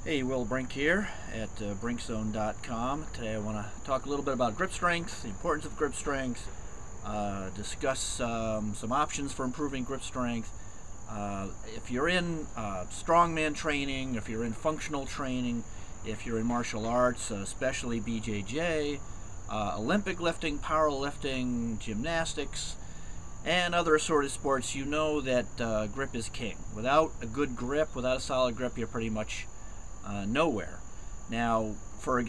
Hey, Will Brink here at brinkzone.com. Today I want to talk a little bit about grip strength, the importance of grip strength, discuss some options for improving grip strength. If you're in strongman training, if you're in functional training, if you're in martial arts, especially BJJ, Olympic lifting, powerlifting, gymnastics, and other assorted sports, you know that grip is king. Without a good grip, without a solid grip, you're pretty much nowhere. Now,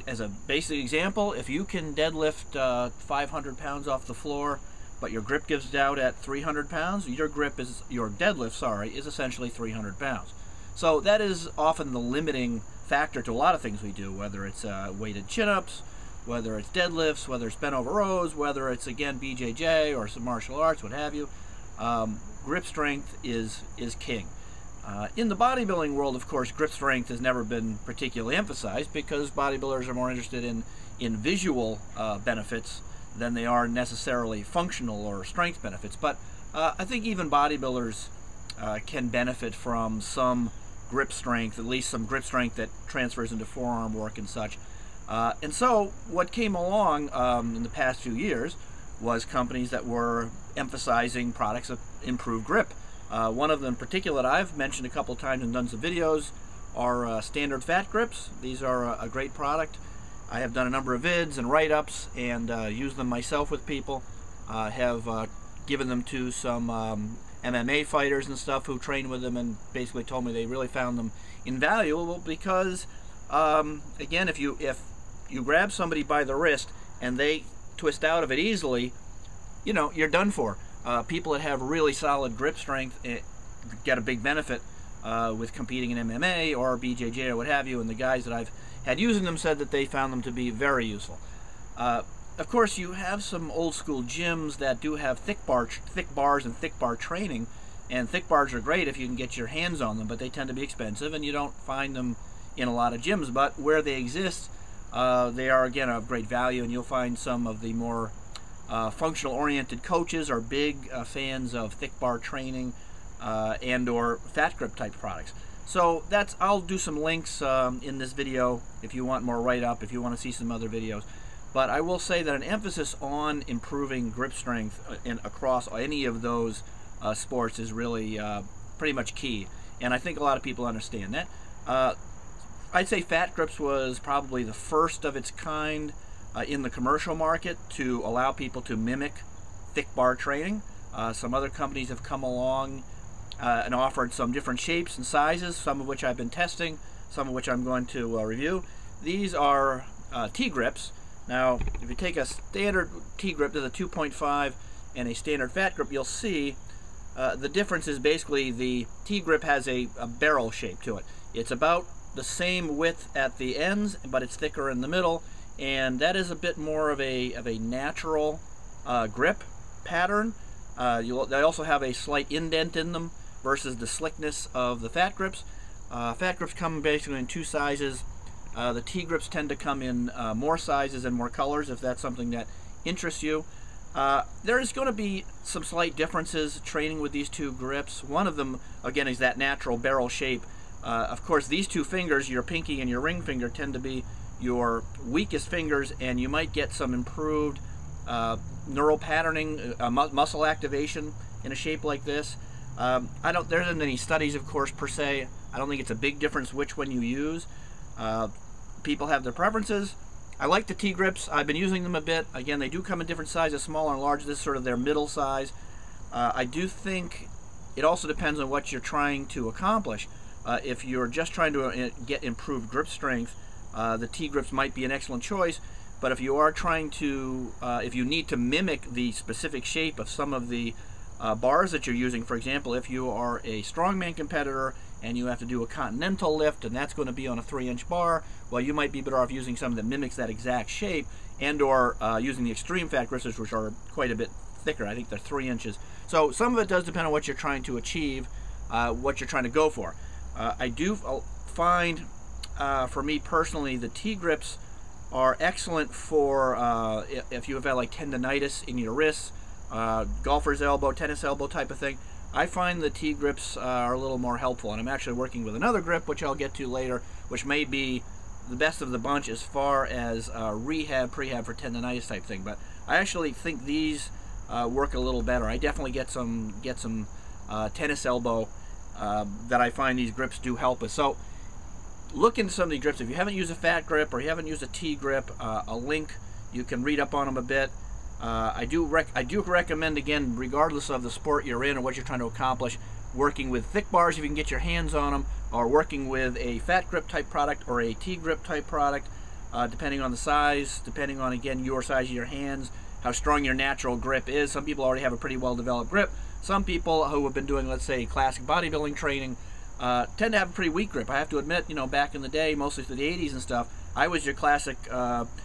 as a basic example, if you can deadlift 500 pounds off the floor, but your grip gives out at 300 pounds, your deadlift, is essentially 300 pounds. So that is often the limiting factor to a lot of things we do, whether it's weighted chin-ups, whether it's deadlifts, whether it's bent over rows, whether it's, again, BJJ or some martial arts, what have you. Grip strength is king. In the bodybuilding world, of course, grip strength has never been particularly emphasized because bodybuilders are more interested in visual benefits than they are necessarily functional or strength benefits. But I think even bodybuilders can benefit from some grip strength, at least some grip strength that transfers into forearm work and such. And so what came along in the past few years was companies that were emphasizing products that improve grip. One of them in particular that I've mentioned a couple of times and done some videos are standard fat grips. These are a great product. I have done a number of vids and write-ups and used them myself with people. Have given them to some MMA fighters and stuff who train with them and basically told me they really found them invaluable because, again, if you grab somebody by the wrist and they twist out of it easily, you know, you're done for. People that have really solid grip strength get a big benefit with competing in MMA or BJJ or what have you, and the guys that I've had using them said that they found them to be very useful. Of course, you have some old school gyms that do have thick bars and thick bar training, and thick bars are great if you can get your hands on them, but they tend to be expensive and you don't find them in a lot of gyms. But where they exist, they are, again, of great value, and you'll find some of the more functional-oriented coaches are big fans of thick bar training and or fat grip type products. So I'll do some links in this video if you want more write-up, if you want to see some other videos. But I will say that an emphasis on improving grip strength across any of those sports is really pretty much key, and I think a lot of people understand that. I'd say fat grips was probably the first of its kind in the commercial market to allow people to mimic thick bar training. Some other companies have come along and offered some different shapes and sizes, some of which I've been testing, some of which I'm going to review. These are T-grips. Now, if you take a standard T-grip to the 2.5 and a standard fat grip, you'll see the difference is basically the T-grip has a barrel shape to it. It's about the same width at the ends, but it's thicker in the middle, and that is a bit more of a natural grip pattern. They also have a slight indent in them versus the slickness of the fat grips. Fat grips come basically in two sizes. The T-grips tend to come in more sizes and more colors if that's something that interests you. There is going to be some slight differences training with these two grips. One of them, again, is that natural barrel shape. Of course, these two fingers, your pinky and your ring finger, tend to be your weakest fingers, and you might get some improved neural patterning, muscle activation in a shape like this. There isn't any studies, of course, per se. I don't think it's a big difference which one you use. People have their preferences. I like the T-grips. I've been using them a bit. Again, they do come in different sizes, small and large. This is sort of their middle size. I do think it also depends on what you're trying to accomplish. If you're just trying to get improved grip strength, the T-grips might be an excellent choice. But if you are trying to, if you need to mimic the specific shape of some of the bars that you're using, for example, if you are a strongman competitor and you have to do a continental lift and that's going to be on a 3-inch bar, well, you might be better off using something that mimics that exact shape, and or using the extreme fat grips, which are quite a bit thicker. I think they're 3 inches. So some of it does depend on what you're trying to achieve, what you're trying to go for. I do find, for me personally, the T-grips are excellent for if you have had like tendonitis in your wrists, golfer's elbow, tennis elbow type of thing. I find the T-grips are a little more helpful, and I'm actually working with another grip, which I'll get to later, which may be the best of the bunch as far as rehab, prehab for tendonitis type thing. But I actually think these work a little better. I definitely get some tennis elbow that I find these grips do help us. So look into some of these grips. If you haven't used a fat grip or you haven't used a T grip, a link, you can read up on them a bit. I do recommend, again, regardless of the sport you're in or what you're trying to accomplish, working with thick bars if you can get your hands on them, or working with a fat grip type product or a T grip type product, depending on the size, depending on, again, your size of your hands, how strong your natural grip is. Some people already have a pretty well developed grip. Some people who have been doing, let's say, classic bodybuilding training tend to have a pretty weak grip. I have to admit, back in the day, mostly through the 80s and stuff, I was your classic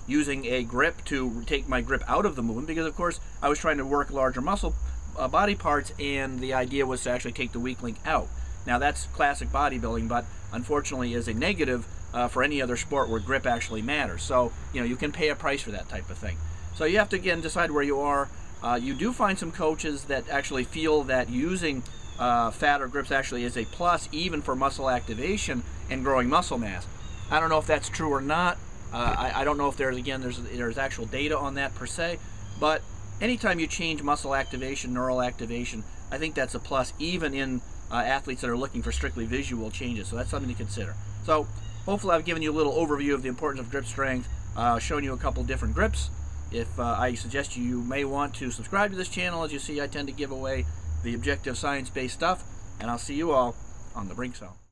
using a grip to take my grip out of the movement, because of course I was trying to work larger muscle body parts, and the idea was to actually take the weak link out. Now that's classic bodybuilding, but unfortunately is a negative for any other sport where grip actually matters. So you can pay a price for that type of thing. So you have to, again, decide where you are. You do find some coaches that actually feel that using fatter grips actually is a plus, even for muscle activation and growing muscle mass. I don't know if that's true or not. I don't know if there's actual data on that per se, but anytime you change muscle activation, neural activation, I think that's a plus, even in athletes that are looking for strictly visual changes. So that's something to consider. So hopefully I've given you a little overview of the importance of grip strength, shown you a couple different grips. If I suggest you may want to subscribe to this channel. As you see, I tend to give away the objective science-based stuff, and I'll see you all on the Brink Zone.